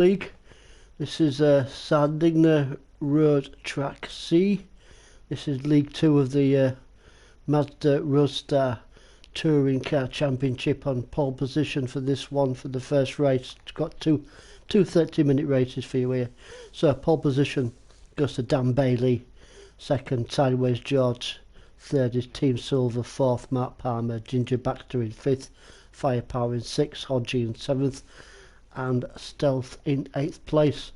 League. This is Sardinia Road Track C. This is League 2 of the Mazda Roadstar Touring Car Championship. On pole position for this one for the first race. It's got two 30-minute races for you here. So pole position goes to Dan Bailey, second Sideways George, third is Team Silver, fourth Mark Palmer, Ginger Baxter in fifth, Firepower in sixth, Hodgie in seventh, and Stealth in 8th place.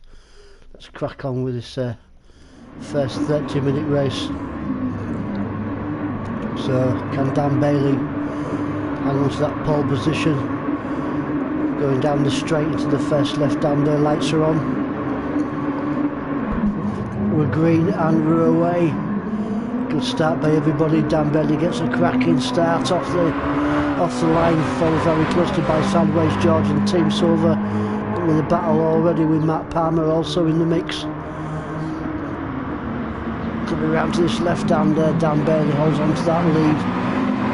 Let's crack on with this first 30-minute race. So can Dan Bailey hang on to that pole position? Going down the straight into the first left-hander, lights are on. We're green and we're away. Good start by everybody. Dan Bailey gets a cracking start off the line, followed very closely by Sideways George and Team Silver, with a battle already with Matt Palmer also in the mix. Coming around to this left-hander, Dan Bailey holds on to that lead.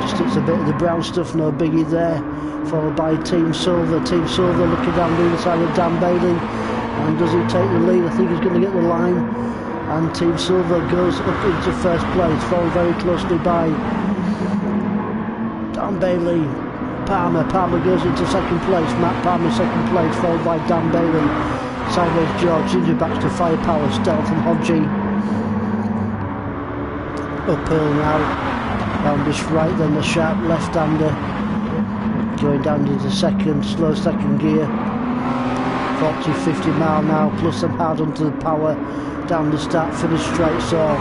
Just hits a bit of the brown stuff, no biggie there. Followed by Team Silver. Team Silver looking down the inside of Dan Bailey. And does he take the lead? I think he's going to get the line. And Team Silver goes up into first place, followed very closely by Dan Bailey. Palmer goes into second place. Matt Palmer second place, followed by Dan Bailey. Sideways George, Ginger Baxter, Firepower, Stealth and Hodgie. Uphill now, down this right, then the sharp left-hander. Going down into second, slow second gear. 40-50 mile now, plus them hard onto the power. Down the start, finish straight, so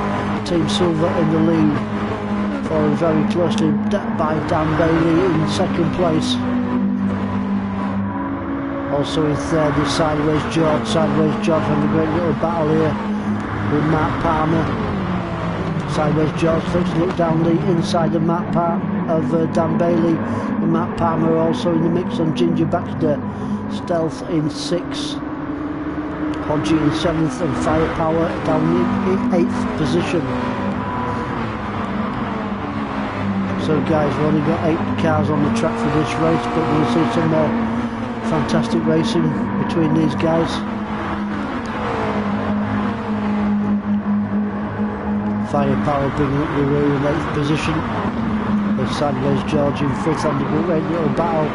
Team Silver in the lead. Followed very closely by Dan Bailey in second place. Also in third is Sideways George. Sideways George having a great little battle here with Matt Palmer. Sideways George takes a look down the inside of Dan Bailey. And Matt Palmer also in the mix on Ginger Baxter. Stealth in 6th. Hodgie in 7th and Firepower down in 8th position. So guys, we've only got 8 cars on the track for this race, but we'll see some fantastic racing between these guys. Firepower bringing up the rear in 8th position. There's Sideways George in 5th and a great little battle.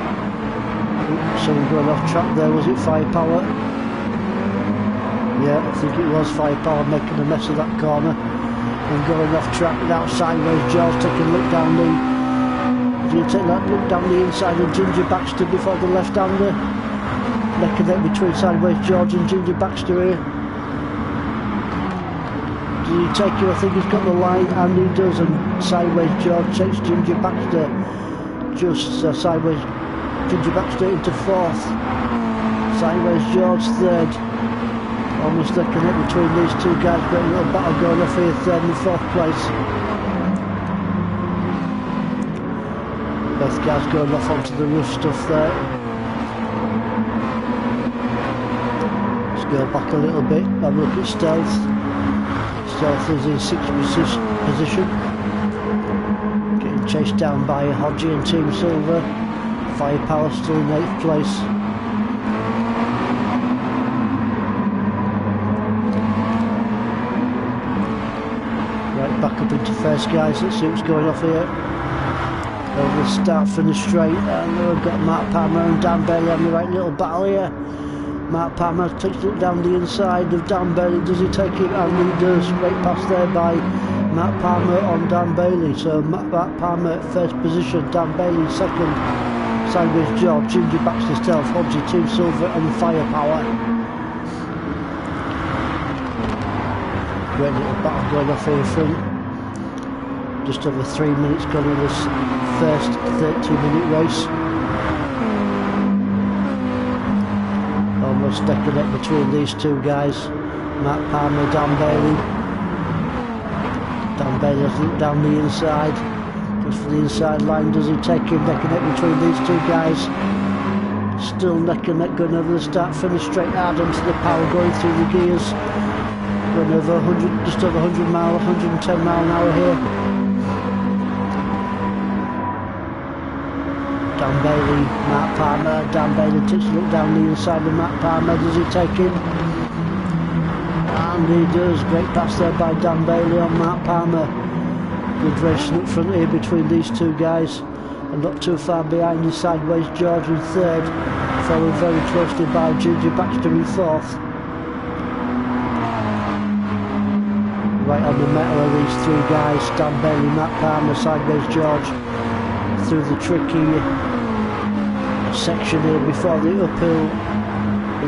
Someone going off track there, was it Firepower? Yeah, I think it was Firepower making a mess of that corner and going off track without Sideways George taking a look down the... Do you take that look down the inside of Ginger Baxter before the left-hander? Neck and neck between Sideways George and Ginger Baxter here. Did he take you? I think he's got the line, and he does, and Sideways George takes Ginger Baxter just sideways. Ginger Baxter into 4th. Sideways George 3rd. Almost neck and neck between these two guys. Great little battle going off here, 3rd and 4th place. Both guys going off onto the rough stuff there. Let's go back a little bit, have a look at Stealth. Stealth is in 6th position. Getting chased down by Hodgie and Team Silver. Firepower still in 8th place. Right, back up into first, guys. Let's see what's going off here. Over the start, finish straight, and we've got Matt Palmer and Dan Bailey having the right little battle here. Matt Palmer takes it down the inside of Dan Bailey. Does he take it? And he does. Great pass there by Matt Palmer on Dan Bailey. So Matt Palmer 1st position, Dan Bailey 2nd. Sideways George, Ginger Baxter, Stealth, Hodgie, Team Silver and Firepower. Great little battle going off here front. Just over 3 minutes gone in this first 30-minute race. Almost neck and neck between these two guys. Matt Palmer, Dan Bailey. Dan Bailey has looked down the inside. Goes for the inside line. Does he take him? Neck and neck between these two guys. Still neck and neck going over the start. Finish straight hard onto the power, going through the gears. Going over 100, just over 100 mile, 110 mile an hour here. Dan Bailey, Matt Palmer. Dan Bailey takes a look down the inside of Matt Palmer. Does he take him? And he does. Great pass there by Dan Bailey on Matt Palmer. Good racing up front here between these two guys. And not too far behind is Sideways George in third. Followed very closely by Ginger Baxter in fourth. Right on the metal of these three guys. Dan Bailey, Matt Palmer, Sideways George. Through the tricky section here before the uphill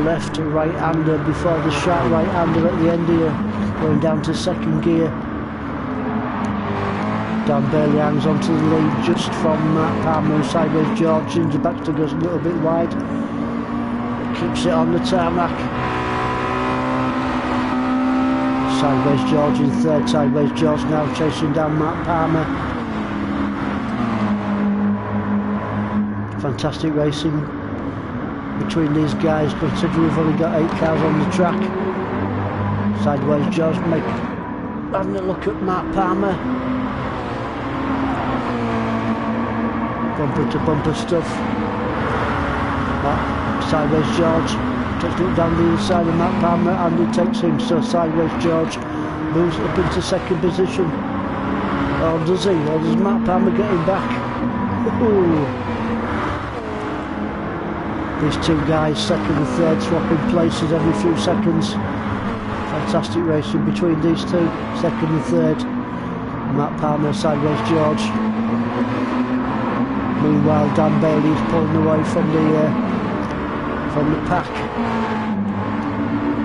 left to right hander, before the sharp right hander at the end here, going down to second gear. Dan Bailey hangs onto the lead just from Matt Palmer and Sideways George. Ginger Baxter goes a little bit wide, keeps it on the tarmac. Sideways George in third. Sideways George now chasing down Matt Palmer. Fantastic racing between these guys, considering we've only got 8 cars on the track. Sideways George having a look at Matt Palmer. Bumper to bumper stuff. Sideways George takes a look down the inside of Matt Palmer and he takes him, so Sideways George moves up into second position. Or does he? Or does Matt Palmer get him back? Ooh. These two guys, second and third, swapping places every few seconds. Fantastic racing between these two, second and third. Matt Palmer, Sideways George. Meanwhile, Dan Bailey is pulling away from the pack.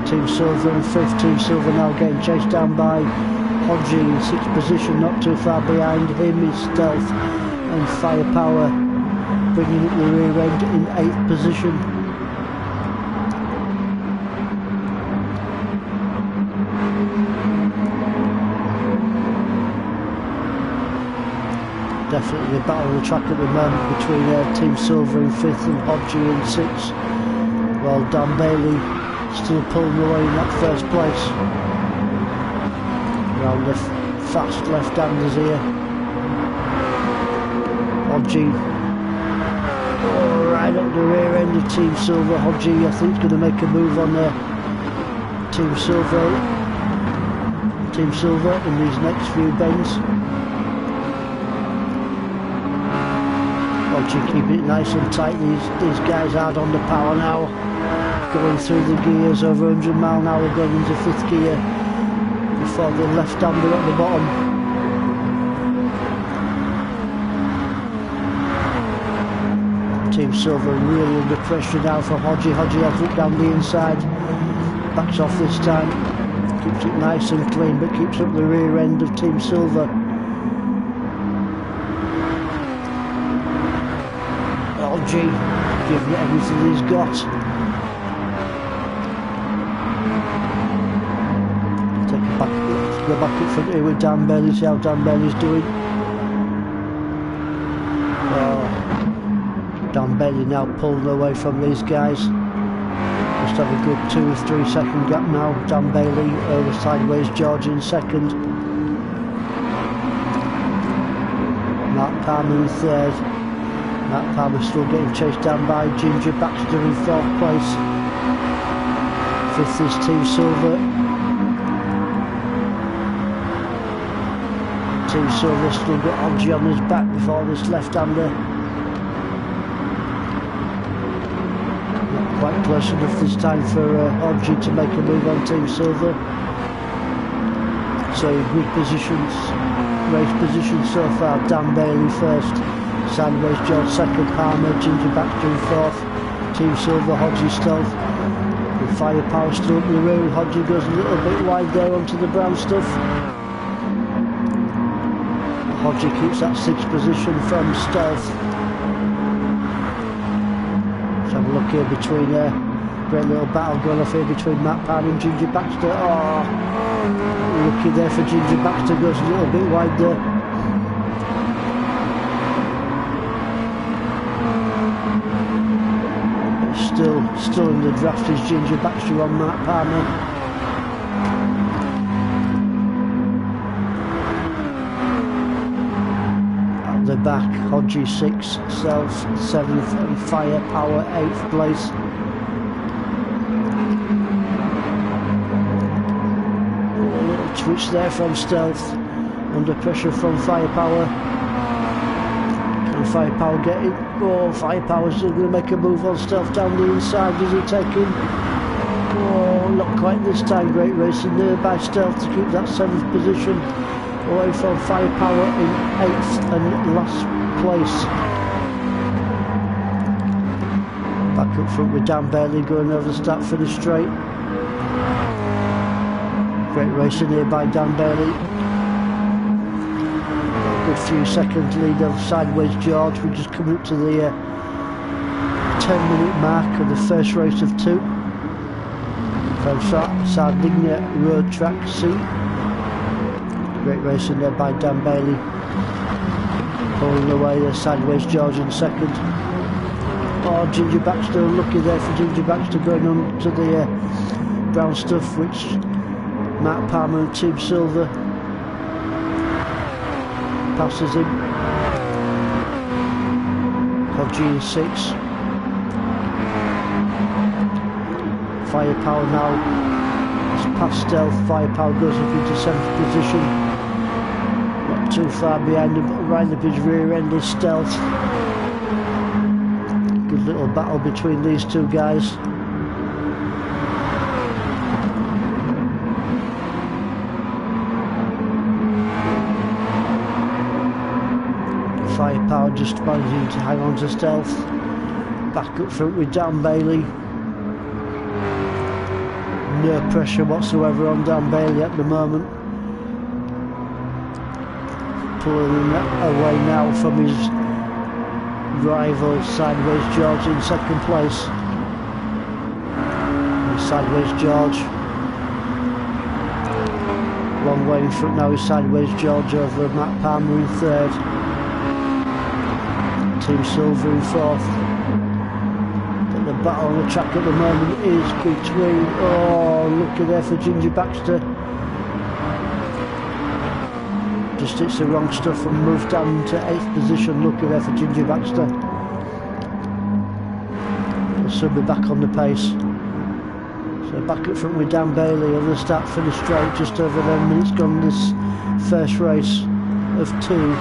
Team Silver in fifth. Team Silver now getting chased down by Hodgie in sixth position. Not too far behind him is Stealth and Firepower, bringing up the rear end in 8th position. Definitely a battle on the track at the moment between Team Silver in 5th and Hodgie in 6th, while Dan Bailey still pulling away in that first place. Around the fast left-handers here. Hodgie right up the rear end of Team Silver. Hodgie, I think, is going to make a move on Team Silver in these next few bends. Hodgie keeping it nice and tight. These guys hard on the power now. Going through the gears, over 100 mile an hour, going into 5th gear before the left-hander at the bottom. Team Silver really under pressure now for Hodgie. Hodgie has it down the inside, backs off this time, keeps it nice and clean, but keeps up the rear end of Team Silver. Hodgie giving it everything he's got. Let's go back up front here with Dan Bailey, see how Dan Bailey's doing. Dan Bailey now pulling away from these guys. Just have a good 2 or 3 second gap now. Dan Bailey over Sideways George in second. Matt Palmer in third. Matt Palmer still getting chased down by Ginger Baxter in 4th place. 5th is Team Silver. Team Silver still got Hodgie on his back before this left-hander. Not quite close enough this time for Hodgie to make a move on Team Silver. So good positions, race positions so far. Dan Bailey first, Sideways George second, Palmer, Ginger Baxter in 4th. Team Silver, Hodgie Stealth. And Firepower still up the rear. Hodgie goes a little bit wide there onto the brown stuff. Hodgie keeps that 6th position from Stealth. Let's have a look here between great little battle going off here between Matt Palmer and Ginger Baxter. Oh, lucky there for Ginger Baxter, goes a little bit wide there. Still in the draft is Ginger Baxter on Matt Palmer. the back, Hodgie 6th, Stealth 7th and FirePower 8th place. A little twitch there from Stealth, under pressure from FirePower. Can FirePower get it? Oh, FirePower's still going to make a move on Stealth down the inside. Does he take him? Oh, not quite this time. Great racing there by Stealth to keep that 7th position, away from FirePower in 8th and last place. Back up front with Dan Bailey going over the start finish straight. Great racing here by Dan Bailey. A good few seconds lead of Sideways George. We're just coming up to the 10-minute mark of the first race of 2 from Sardinia Road Track C. Great racing there by Dan Bailey, pulling away the Sideways George in 2nd. Oh, Ginger Baxter, unlucky there for Ginger Baxter, going on to the brown stuff, which Mark Palmer and Team Silver passes him. Hodgie in 6th. FirePower now is past Stealth. FirePower goes up into 7th position. Not too far behind him, but right up his rear end is Stealth. Good little battle between these two guys. FirePower just managing to hang on to Stealth. Back up front with Dan Bailey. No pressure whatsoever on Dan Bailey at the moment. Pulling him away now from his rival Sideways George in 2nd place. And Sideways George, long way in front now is Sideways George over Matt Palmer in 3rd. Team Silver in 4th. But the battle on the track at the moment is between, oh, looky there for Ginger Baxter. Just hits the wrong stuff and moves down to 8th position. Looky there for Ginger Baxter. He'll soon be back on the pace. So back up front with Dan Bailey on the start finish straight, just over 11 minutes gone this first race of 2.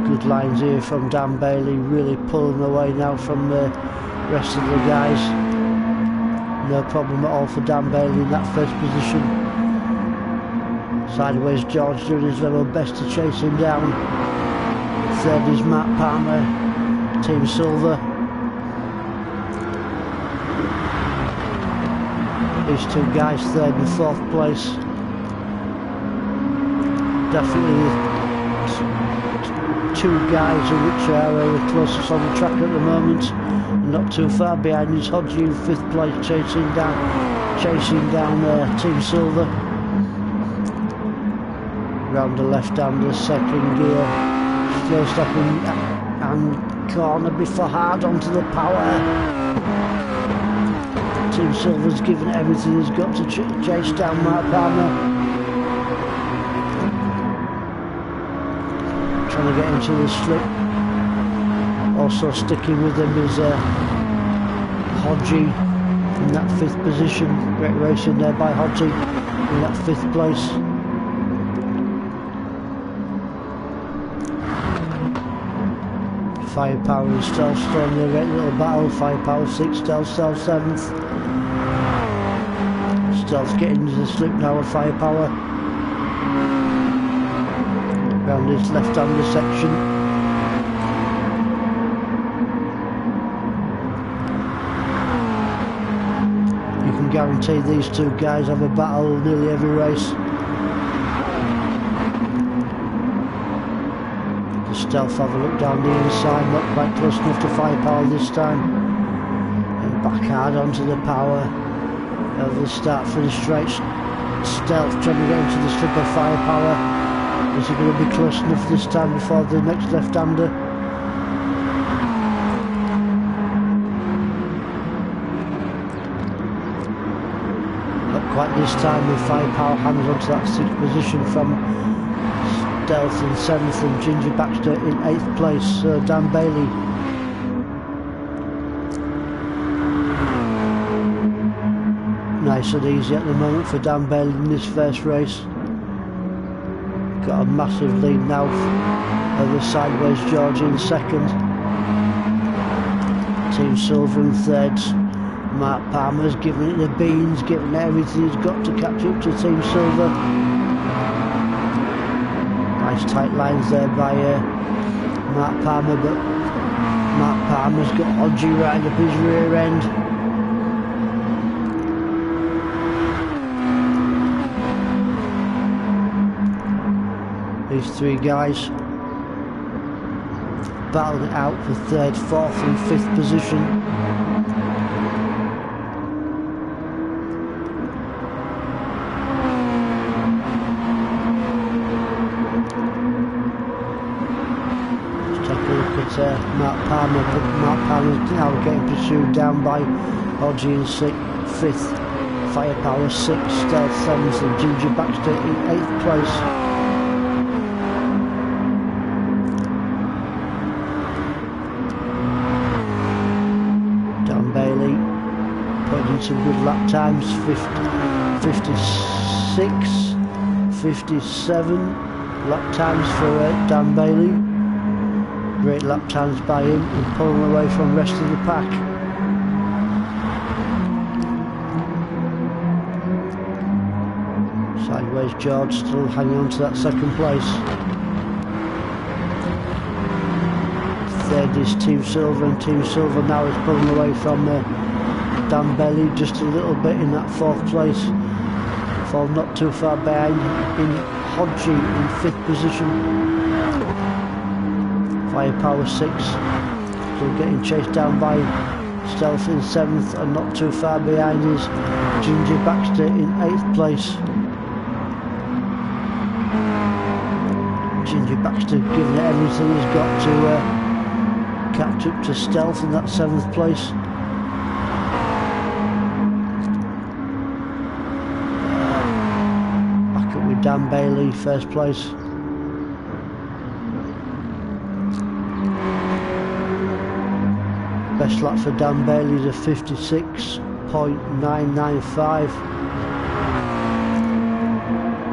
Good lines here from Dan Bailey, really pulling away now from the rest of the guys. No problem at all for Dan Bailey in that 1st position. Sideways George doing his level best to chase him down. 3rd is Matt Palmer, Team Silver. These two guys 3rd and 4th place. Definitely 2 guys which are the closest on the track at the moment. Not too far behind is Hodgie in 5th place, chasing down Team Silver. Round the left-hander, 2nd gear, slow stepping and corner before hard onto the power. Team Silver's given everything he's got to chase down Mark Palmer. Trying to get into the slip. Also sticking with him is Hodgie in that 5th position. Great racing there by Hodgie in that 5th place. FirePower and Stealth storming a great little battle. FirePower 6th, Stealth 7th. Stealth getting into the slip now with FirePower. Round his left-hander section. Guarantee these two guys have a battle nearly every race. The Stealth have a look down the inside, not quite close enough to FirePower this time. And back hard onto the power. Over the start for the straight. Stealth trying to get into the slip of FirePower. Is he going to be close enough this time before the next left-hander? Like this time with Firepower hangs onto that 6th position from Stealth in 7th and Ginger Baxter in 8th place. Dan Bailey. Nice and easy at the moment for Dan Bailey in this first race. Got a massive lead now over Sideways George in 2nd. Team Silver in 3rd. Mark Palmer's giving it the beans, giving it everything he's got to catch up to Team Silver. Nice tight lines there by Mark Palmer, but Mark Palmer's got Hodgie right up his rear end. These 3 guys battling it out for 3rd, 4th and 5th position. Mark Palmer, but Mark Palmer's now getting pursued down by Hodgie in 5th, Firepower 6th, Stealth 7th and Ginger Baxter in 8th place. Dan Bailey putting in some good lap times, 56, 57 lap times for Dan Bailey. Great lap times by him and pulling away from the rest of the pack. Sideways George still hanging on to that 2nd place. 3rd is Team Silver, and Team Silver now is pulling away from Dan Bailey just a little bit in that 4th place. Fall not too far behind in Hodgie in 5th position. Firepower 6 still getting chased down by Stealth in 7th, and not too far behind is Ginger Baxter in 8th place. Ginger Baxter giving it everything he's got to catch up to Stealth in that 7th place. Back up with Dan Bailey, 1st place. Best lap for Dan Bailey is a 56.995.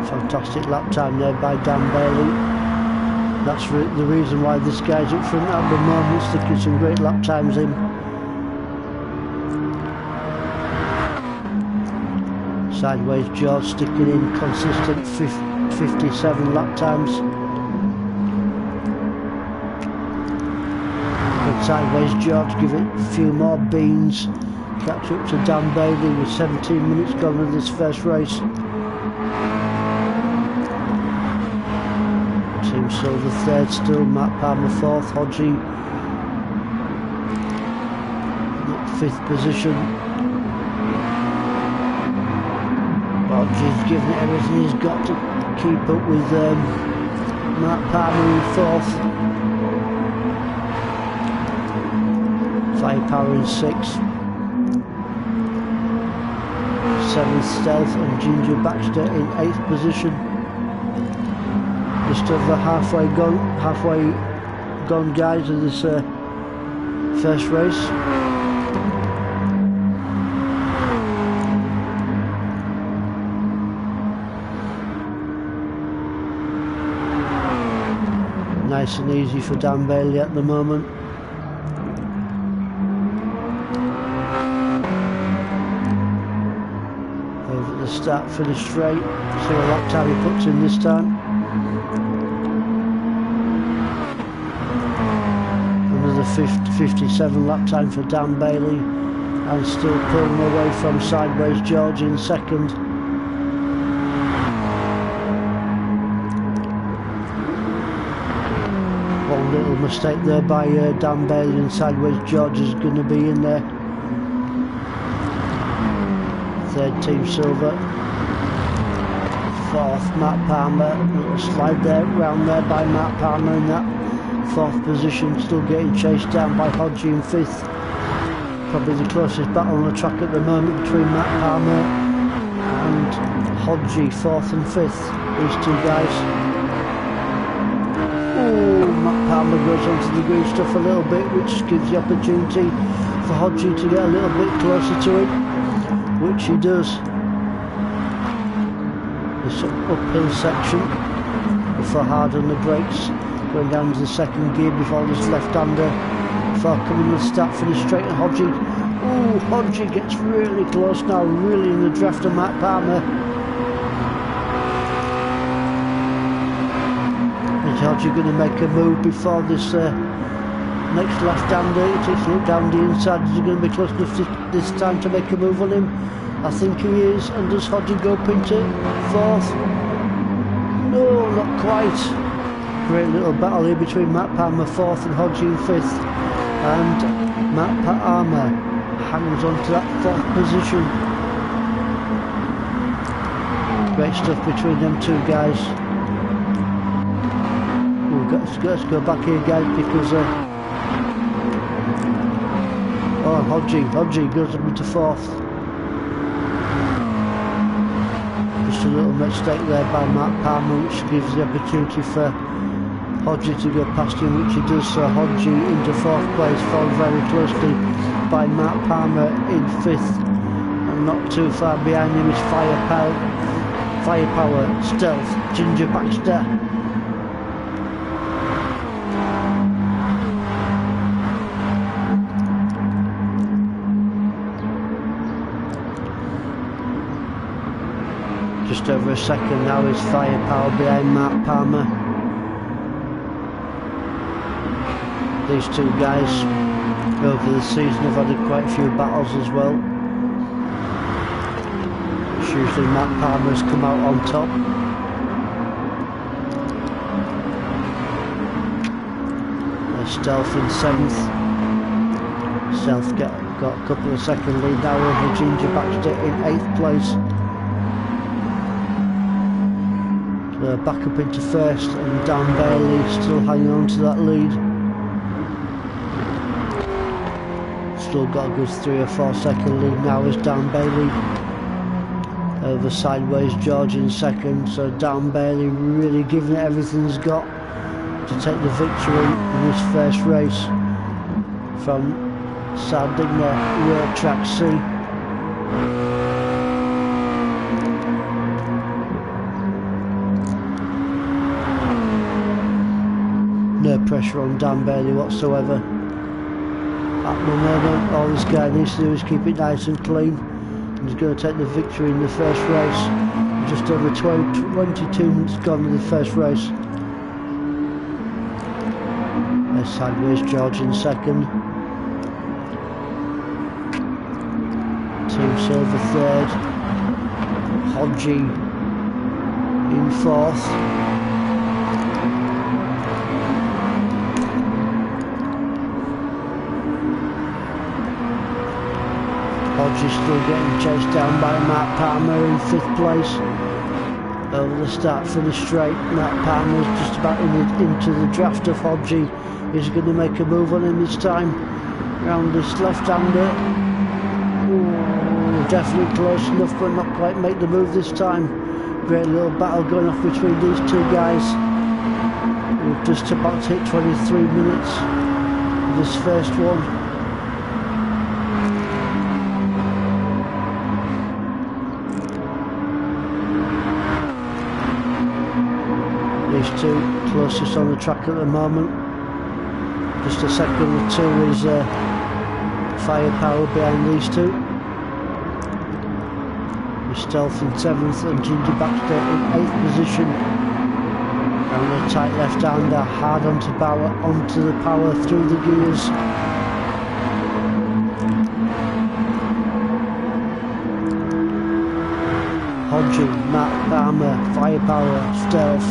Fantastic lap time there by Dan Bailey. That's the reason why this guy's up front at the moment, sticking some great lap times in. Sideways George sticking in consistent 57 lap times. Sideways George give it a few more beans, catch up to Dan Bailey with 17 minutes gone in this first race. Team Silver 3rd still, Matt Palmer 4th, Hodgie 5th position. Hodgie's giving it everything he's got to keep up with Matt Palmer in 4th. Firepower in 6th, 7th Stealth and Ginger Baxter in 8th position. Just over halfway gone guys of this first race. Nice and easy for Dan Bailey at the moment. Start finish straight, see what lap time he puts in this time. Another 57 lap time for Dan Bailey, and still pulling away from Sideways George in 2nd. One little mistake there by Dan Bailey, and Sideways George is going to be in there. 3rd Team Silver, 4th Matt Palmer, little slide there round there by Matt Palmer in that 4th position, still getting chased down by Hodgie in 5th. Probably the closest battle on the track at the moment between Matt Palmer and Hodgie 4th and 5th, these two guys. Oh, Matt Palmer goes onto the green stuff a little bit, which gives the opportunity for Hodgie to get a little bit closer to him, which he does. This uphill section, before hard on the brakes, going down to the second gear before this left-hander, before coming to the start finish straight at Hodgie. Oh, Hodgie gets really close now, really in the draft of Matt Palmer. Is Hodgie going to make a move before this next left-hander? He takes a look down the inside. Is he going to be close enough this time to make a move on him? I think he is. And does Hodgie go up into 4th? No, not quite. Great little battle here between Matt Palmer 4th and Hodgie in 5th. And Matt Palmer hangs on to that 4th position. Great stuff between them two guys. Let's go back here, guys, because oh, Hodgie goes up into 4th. Just a little mistake there by Matt Palmer, which gives the opportunity for Hodgie to go past him, which he does. So Hodgie into 4th place, followed very closely by Matt Palmer in 5th, and not too far behind him is FirePower, Stealth, Ginger Baxter. Just over a second now is FirePower behind Matt Palmer. These two guys over the season have had quite a few battles as well. It's usually Matt Palmer's come out on top. Stealth in 7th. Stealth got a couple of second lead now over Ginger Baxter in 8th place. Back up into 1st, and Dan Bailey still hanging on to that lead. Still got a good 3 or 4 second lead now as Dan Bailey over Sideways George in 2nd. So Dan Bailey really giving it everything he's got to take the victory in this first race from Sardinia Road Track C. No pressure on Dan Bailey whatsoever. At the moment, all this guy needs to do is keep it nice and clean. And he's going to take the victory in the first race. Just over 22 minutes gone in the first race. There's Sideways George in 2nd. Team Silver 3rd. Hodgie in 4th. Hodgie's still getting chased down by Matt Palmer in 5th place. Over the start finish straight, Matt Palmer's just about into the draft of Hodgie. He's going to make a move on him this time. Round this left-hander. Definitely close enough, but not quite make the move this time. Great little battle going off between these two guys. We've just about to hit 23 minutes of this first one. These two closest on the track at the moment. Just a second or two is FirePower behind these two. With Stealth in 7th and Ginger Baxter in 8th position. And the tight left-hander hard onto the power through the gears. Hodgie, Matt Palmer, FirePower, Stealth,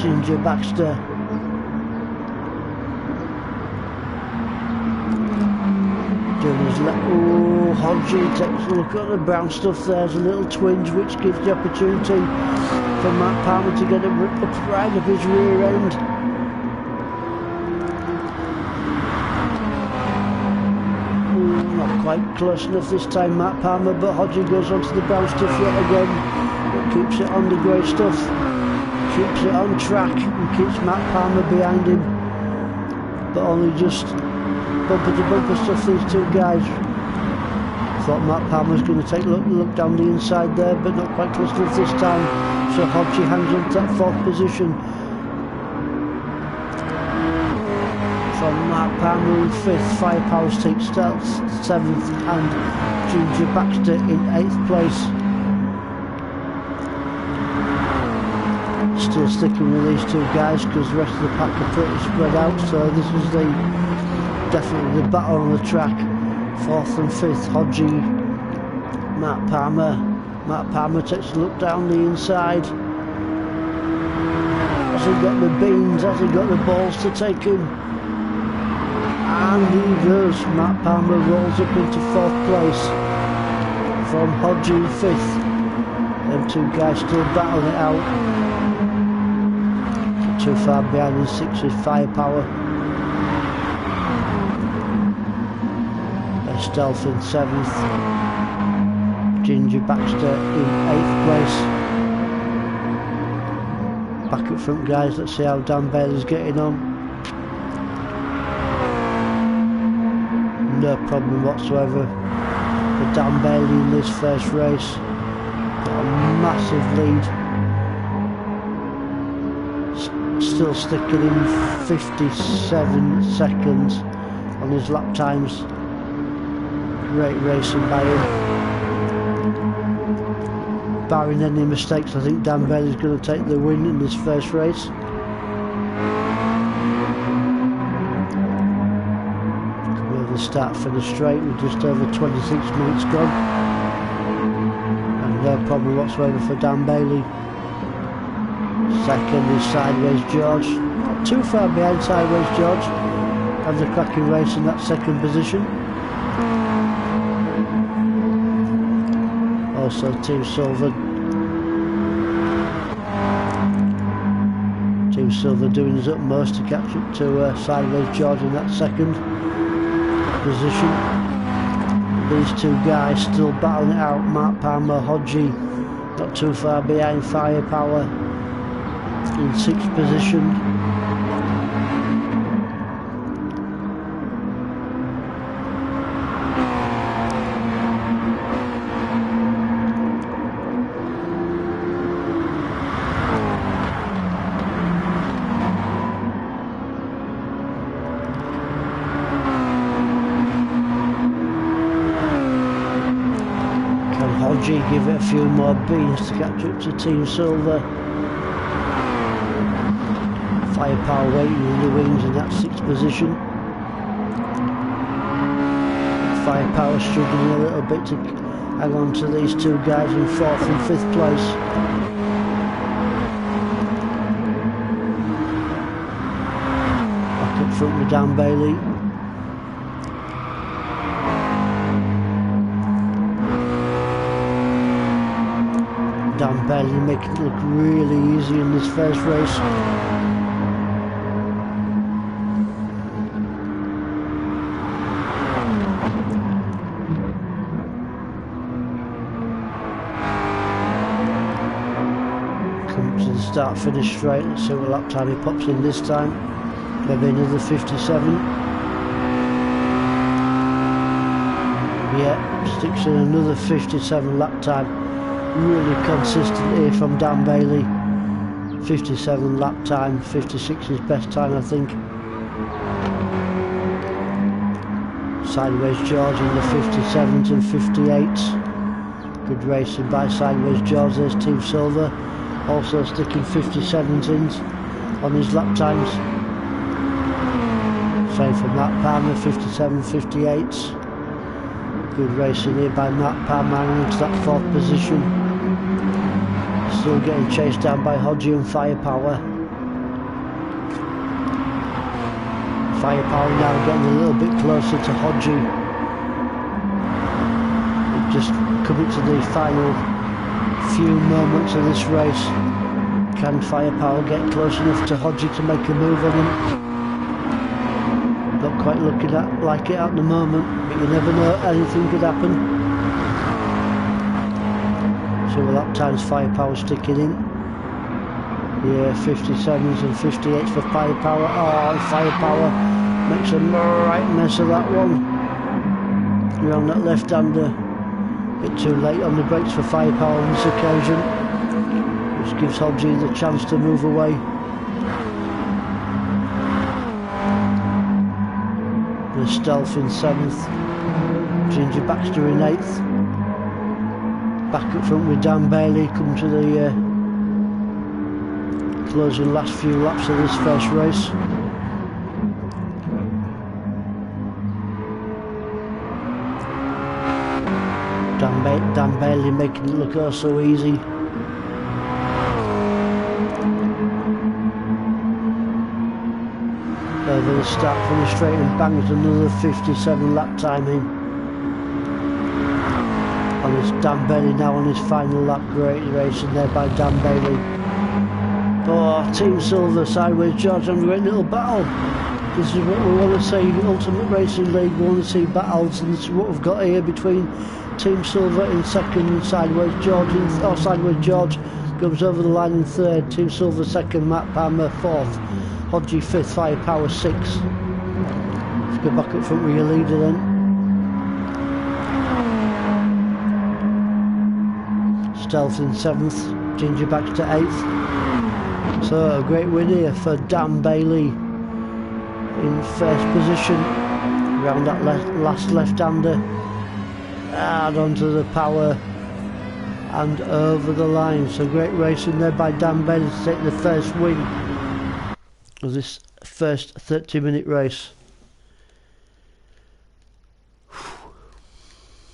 Ginger Baxter. Doing his Hodgie takes a look at the brown stuff. There's a little twinge which gives the opportunity for Matt Palmer to get him up right up his rear end. Not quite close enough this time, Matt Palmer, but Hodgie goes onto the brown stuff yet again, but keeps it on the grey stuff, keeps it on track and keeps Matt Palmer behind him, but only just bumper to bumper stuff these two guys. Thought Matt Palmer's going to take a look down the inside there, but not quite close enough this time, so Hodgie hangs on to that 4th position. From Matt Palmer in 5th, FirePower takes 7th and Ginger Baxter in 8th place. Still sticking with these two guys because the rest of the pack are pretty spread out, so this is definitely the battle on the track. 4th and 5th, Hodgie, Matt Palmer. Matt Palmer takes a look down the inside. Has he got the beans? Has he got the balls to take him? And he does. Matt Palmer rolls up into 4th place from Hodgie in 5th. Them two guys still battling it out. Too far behind in 6th is FirePower. Stealth in 7th. Ginger Baxter in 8th place. Back up front guys, let's see how Dan Bailey's getting on. No problem whatsoever for Dan Bailey in this first race. Got a massive lead. Still sticking in 57 seconds on his lap times. Great racing by him. Barring any mistakes, I think Dan Bailey's going to take the win in this first race. Come over the start finish straight with just over 26 minutes gone. And no problem whatsoever for Dan Bailey. Second is Sideways George. Not too far behind Sideways George. Has a cracking race in that 2nd position. Also Team Silver doing his utmost to catch up to Sideways George in that 2nd position. These two guys still battling it out. Matt Palmer, Hodgie not too far behind. FirePower in 6th position. Give it a few more beans to catch up to Team Silver. FirePower waiting in the wings in that 6th position. FirePower struggling a little bit to hang on to these two guys in 4th and 5th place. Back up front with Dan Bailey. Dan Bailey making it look really easy in this first race. Come to the start finish straight. Let's see what lap time he pops in this time. Maybe another 57. Yeah, sticks in another 57 lap time. Really consistent here from Dan Bailey. 57 lap time, 56 is best time I think. Sideways George in the 57s and 58s. Good racing by Sideways George. There's Team Silver also sticking 57s in on his lap times. Same for Matt Palmer, 57, 58s. Good racing here by Matt Palmer into that 4th position. Still getting chased down by Hodgie and FirePower. FirePower now getting a little bit closer to Hodgie. Just coming to the final few moments of this race. Can FirePower get close enough to Hodgie to make a move on him? Not quite looking like it at the moment, but you never know, anything could happen. So the lap times FirePower sticking in. Yeah, 57s and 58s for FirePower. Oh, and FirePower makes a right mess of that one. You're on that left-hander. Bit too late on the brakes for FirePower on this occasion, which gives Hodgie the chance to move away. The Stealth in 7th, Ginger Baxter in 8th. Back up front with Dan Bailey, come to the closing last few laps of this first race. Dan Bailey making it look oh so easy. Over the start from the straight and bangs another 57 lap time in. And it's Dan Bailey now on his final lap. Great racing there by Dan Bailey. Oh, Team Silver, Sideways George, and a great little battle. This is what we want to see, Ultimate Racing League. We want to see battles, and this is what we've got here between Team Silver in 2nd and Sideways George Sideways George goes over the line in 3rd. Team Silver 2nd, Matt Palmer 4th, Hodgie 5th, FirePower 6th. Let's go back up front with your leader then. Stealth in 7th, Ginger Baxter 8th. So a great win here for Dan Bailey in 1st position. Round that last left-hander, and onto the power and over the line. So great racing there by Dan Bailey to take the first win of this first 30-minute race.